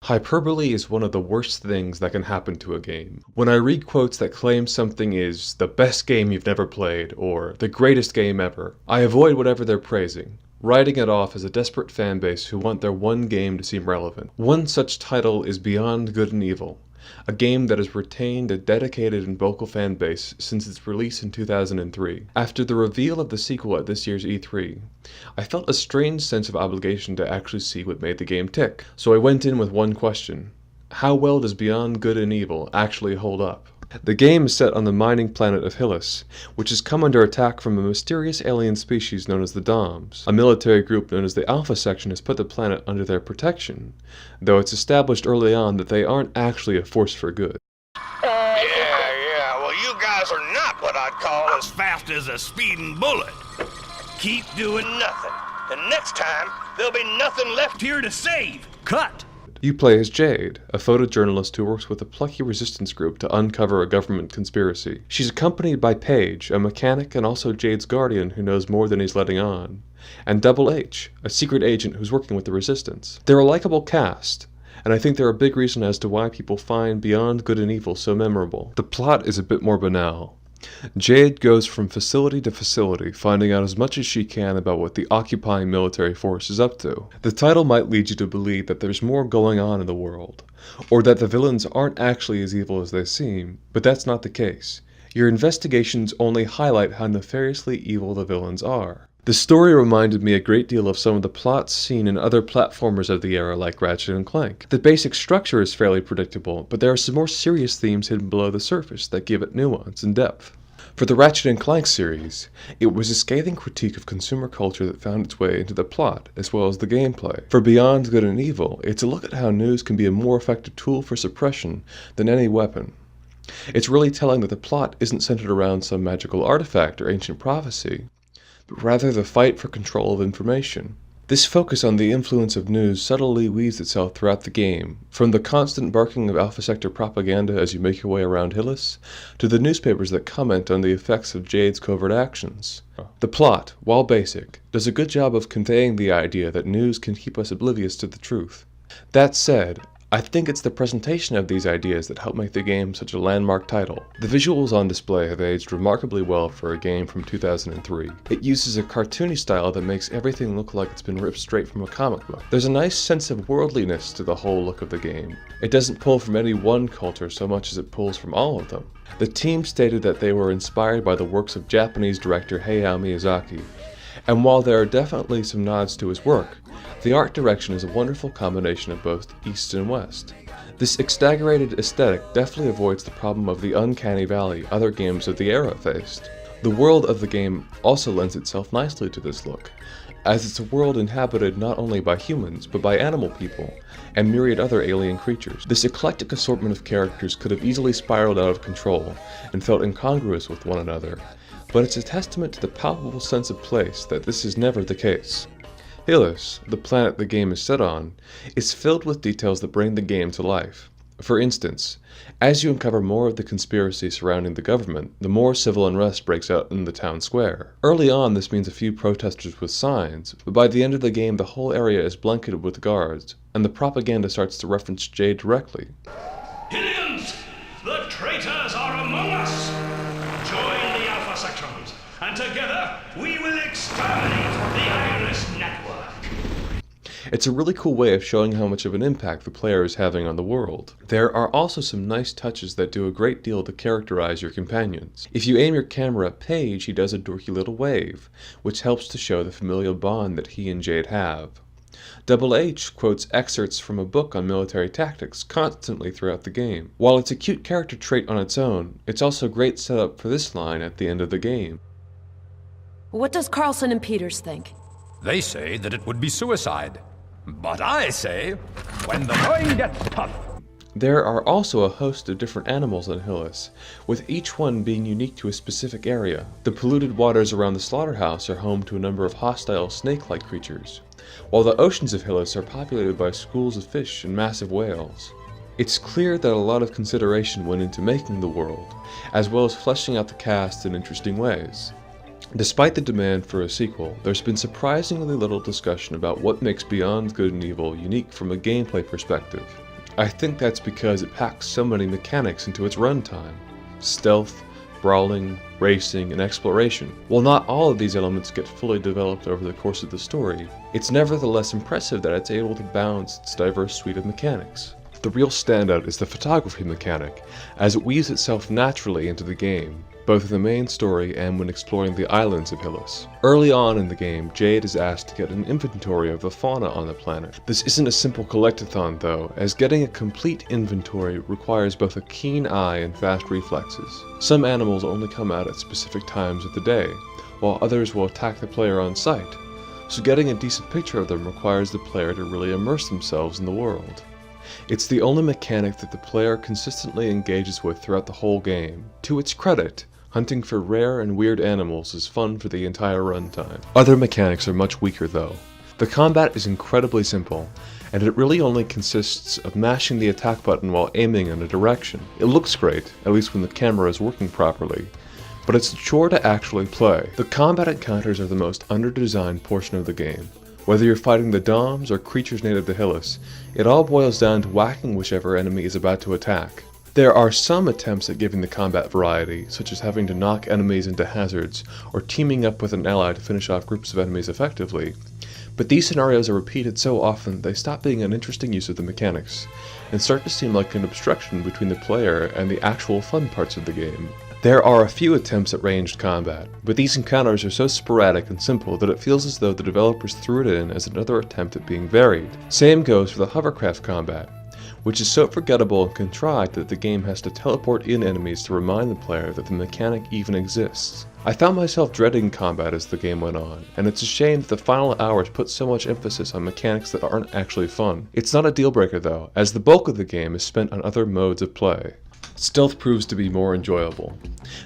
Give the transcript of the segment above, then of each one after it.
Hyperbole is one of the worst things that can happen to a game. When I read quotes that claim something is the best game you've never played, or the greatest game ever, I avoid whatever they're praising, writing it off as a desperate fanbase who want their one game to seem relevant. One such title is Beyond Good and Evil, a game that has retained a dedicated and vocal fan base since its release in 2003. After the reveal of the sequel at this year's E3, I felt a strange sense of obligation to actually see what made the game tick. So I went in with one question: how well does Beyond Good and Evil actually hold up? The game is set on the mining planet of Hylis, which has come under attack from a mysterious alien species known as the Doms. A military group known as the Alpha Section has put the planet under their protection, though it's established early on that they aren't actually a force for good. Yeah, well you guys are not what I'd call as fast as a speeding bullet. Keep doing nothing, and next time there'll be nothing left here to save. Cut! You play as Jade, a photojournalist who works with a plucky resistance group to uncover a government conspiracy. She's accompanied by Paige, a mechanic and also Jade's guardian who knows more than he's letting on, and Double H, a secret agent who's working with the resistance. They're a likable cast, and I think they're a big reason as to why people find Beyond Good and Evil so memorable. The plot is a bit more banal. Jade goes from facility to facility, finding out as much as she can about what the occupying military force is up to. The title might lead you to believe that there's more going on in the world, or that the villains aren't actually as evil as they seem, but that's not the case. Your investigations only highlight how nefariously evil the villains are. The story reminded me a great deal of some of the plots seen in other platformers of the era like Ratchet & Clank. The basic structure is fairly predictable, but there are some more serious themes hidden below the surface that give it nuance and depth. For the Ratchet & Clank series, it was a scathing critique of consumer culture that found its way into the plot, as well as the gameplay. For Beyond Good and Evil, it's a look at how news can be a more effective tool for suppression than any weapon. It's really telling that the plot isn't centered around some magical artifact or ancient prophecy, but rather the fight for control of information. This focus on the influence of news subtly weaves itself throughout the game, from the constant barking of Alpha Sector propaganda as you make your way around Hylis, to the newspapers that comment on the effects of Jade's covert actions. The plot, while basic, does a good job of conveying the idea that news can keep us oblivious to the truth. That said, I think it's the presentation of these ideas that help make the game such a landmark title. The visuals on display have aged remarkably well for a game from 2003. It uses a cartoony style that makes everything look like it's been ripped straight from a comic book. There's a nice sense of worldliness to the whole look of the game. It doesn't pull from any one culture so much as it pulls from all of them. The team stated that they were inspired by the works of Japanese director Hayao Miyazaki, and while there are definitely some nods to his work, the art direction is a wonderful combination of both East and West. This exaggerated aesthetic definitely avoids the problem of the uncanny valley other games of the era faced. The world of the game also lends itself nicely to this look, as it's a world inhabited not only by humans, but by animal people, and myriad other alien creatures. This eclectic assortment of characters could have easily spiraled out of control and felt incongruous with one another, but it's a testament to the palpable sense of place that this is never the case. Hylis, the planet the game is set on, is filled with details that bring the game to life. For instance, as you uncover more of the conspiracy surrounding the government, the more civil unrest breaks out in the town square. Early on this means a few protesters with signs, but by the end of the game the whole area is blanketed with guards, and the propaganda starts to reference Jade directly. Hylians! The traitors are among us! Join the Alpha Sections, and together we will exterminate the Iris Network! It's a really cool way of showing how much of an impact the player is having on the world. There are also some nice touches that do a great deal to characterize your companions. If you aim your camera at Paige, he does a dorky little wave, which helps to show the familial bond that he and Jade have. Double H quotes excerpts from a book on military tactics constantly throughout the game. While it's a cute character trait on its own, it's also a great setup for this line at the end of the game. What does Carlson and Peters think? They say that it would be suicide. But I say, when the going gets tough. There are also a host of different animals in Hylis, with each one being unique to a specific area. The polluted waters around the slaughterhouse are home to a number of hostile snake-like creatures, while the oceans of Hylis are populated by schools of fish and massive whales. It's clear that a lot of consideration went into making the world, as well as fleshing out the cast in interesting ways. Despite the demand for a sequel, there's been surprisingly little discussion about what makes Beyond Good and Evil unique from a gameplay perspective. I think that's because it packs so many mechanics into its runtime. Stealth, brawling, racing, and exploration. While not all of these elements get fully developed over the course of the story, it's nevertheless impressive that it's able to balance its diverse suite of mechanics. The real standout is the photography mechanic, as it weaves itself naturally into the game, both in the main story and when exploring the islands of Hylas. Early on in the game, Jade is asked to get an inventory of the fauna on the planet. This isn't a simple collectathon though, as getting a complete inventory requires both a keen eye and fast reflexes. Some animals only come out at specific times of the day, while others will attack the player on sight, so getting a decent picture of them requires the player to really immerse themselves in the world. It's the only mechanic that the player consistently engages with throughout the whole game. To its credit, hunting for rare and weird animals is fun for the entire runtime. Other mechanics are much weaker though. The combat is incredibly simple, and it really only consists of mashing the attack button while aiming in a direction. It looks great, at least when the camera is working properly, but it's a chore to actually play. The combat encounters are the most under-designed portion of the game. Whether you're fighting the Doms or creatures native to Hylas, it all boils down to whacking whichever enemy is about to attack. There are some attempts at giving the combat variety, such as having to knock enemies into hazards, or teaming up with an ally to finish off groups of enemies effectively, but these scenarios are repeated so often they stop being an interesting use of the mechanics, and start to seem like an obstruction between the player and the actual fun parts of the game. There are a few attempts at ranged combat, but these encounters are so sporadic and simple that it feels as though the developers threw it in as another attempt at being varied. Same goes for the hovercraft combat, which is so forgettable and contrived that the game has to teleport in enemies to remind the player that the mechanic even exists. I found myself dreading combat as the game went on, and it's a shame that the final hours put so much emphasis on mechanics that aren't actually fun. It's not a deal breaker though, as the bulk of the game is spent on other modes of play. Stealth proves to be more enjoyable.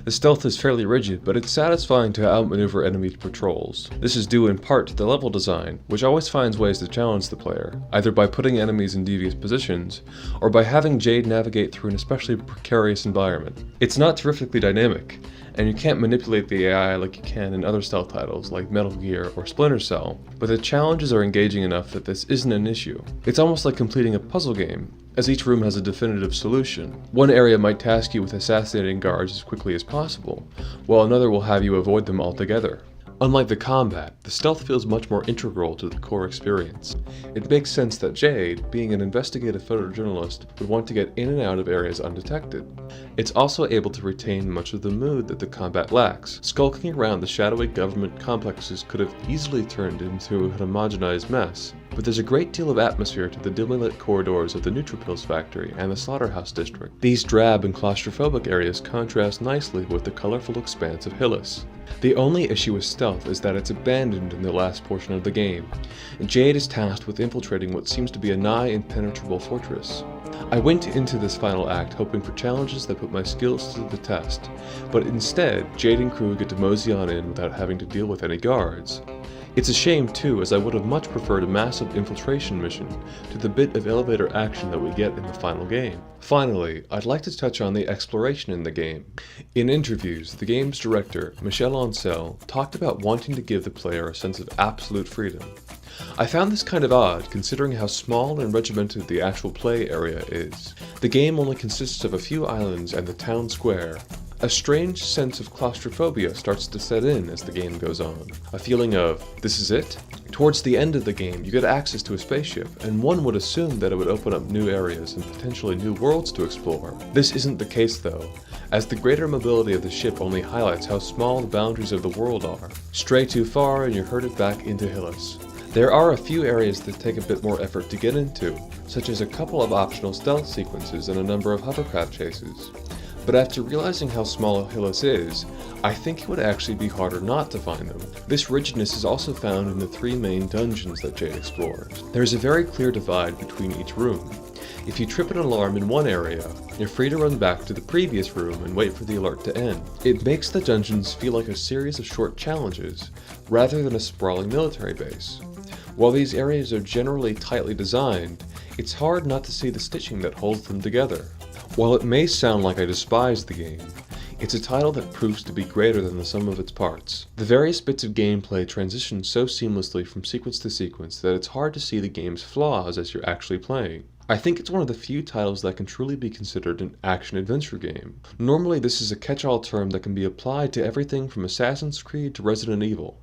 The stealth is fairly rigid, but it's satisfying to outmaneuver enemy patrols. This is due in part to the level design, which always finds ways to challenge the player, either by putting enemies in devious positions, or by having Jade navigate through an especially precarious environment. It's not terrifically dynamic, and you can't manipulate the AI like you can in other stealth titles like Metal Gear or Splinter Cell, but the challenges are engaging enough that this isn't an issue. It's almost like completing a puzzle game, as each room has a definitive solution. One area might task you with assassinating guards as quickly as possible, while another will have you avoid them altogether. Unlike the combat, the stealth feels much more integral to the core experience. It makes sense that Jade, being an investigative photojournalist, would want to get in and out of areas undetected. It's also able to retain much of the mood that the combat lacks. Skulking around the shadowy government complexes could have easily turned into a homogenized mess, but there's a great deal of atmosphere to the dimly lit corridors of the Neutrophils factory and the Slaughterhouse district. These drab and claustrophobic areas contrast nicely with the colorful expanse of Hylas. The only issue with stealth is that it's abandoned in the last portion of the game, and Jade is tasked with infiltrating what seems to be a nigh impenetrable fortress. I went into this final act hoping for challenges that put my skills to the test, but instead, Jade and crew get to mosey on in without having to deal with any guards. It's a shame too, as I would have much preferred a massive infiltration mission to the bit of elevator action that we get in the final game. Finally, I'd like to touch on the exploration in the game. In interviews, the game's director, Michel Ancel, talked about wanting to give the player a sense of absolute freedom. I found this kind of odd, considering how small and regimented the actual play area is. The game only consists of a few islands and the town square. A strange sense of claustrophobia starts to set in as the game goes on. A feeling of, this is it? Towards the end of the game, you get access to a spaceship, and one would assume that it would open up new areas and potentially new worlds to explore. This isn't the case though, as the greater mobility of the ship only highlights how small the boundaries of the world are. Stray too far and you're herded back into Hylas. There are a few areas that take a bit more effort to get into, such as a couple of optional stealth sequences and a number of hovercraft chases. But after realizing how small Hylas is, I think it would actually be harder not to find them. This rigidness is also found in the three main dungeons that Jade explores. There is a very clear divide between each room. If you trip an alarm in one area, you're free to run back to the previous room and wait for the alert to end. It makes the dungeons feel like a series of short challenges, rather than a sprawling military base. While these areas are generally tightly designed, it's hard not to see the stitching that holds them together. While it may sound like I despise the game, it's a title that proves to be greater than the sum of its parts. The various bits of gameplay transition so seamlessly from sequence to sequence that it's hard to see the game's flaws as you're actually playing. I think it's one of the few titles that can truly be considered an action-adventure game. Normally this is a catch-all term that can be applied to everything from Assassin's Creed to Resident Evil,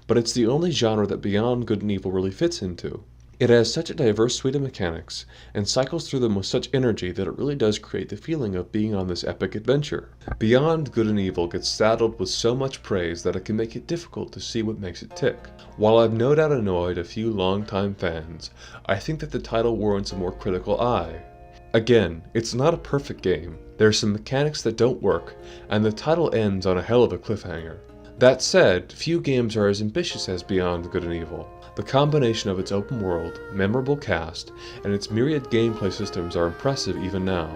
but it's the only genre that Beyond Good and Evil really fits into. It has such a diverse suite of mechanics, and cycles through them with such energy that it really does create the feeling of being on this epic adventure. Beyond Good and Evil gets saddled with so much praise that it can make it difficult to see what makes it tick. While I've no doubt annoyed a few longtime fans, I think that the title warrants a more critical eye. Again, it's not a perfect game, there are some mechanics that don't work, and the title ends on a hell of a cliffhanger. That said, few games are as ambitious as Beyond Good and Evil. The combination of its open world, memorable cast, and its myriad gameplay systems are impressive even now.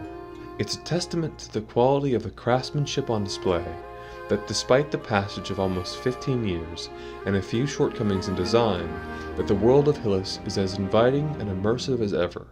It's a testament to the quality of the craftsmanship on display, that despite the passage of almost 15 years, and a few shortcomings in design, that the world of Hillis is as inviting and immersive as ever.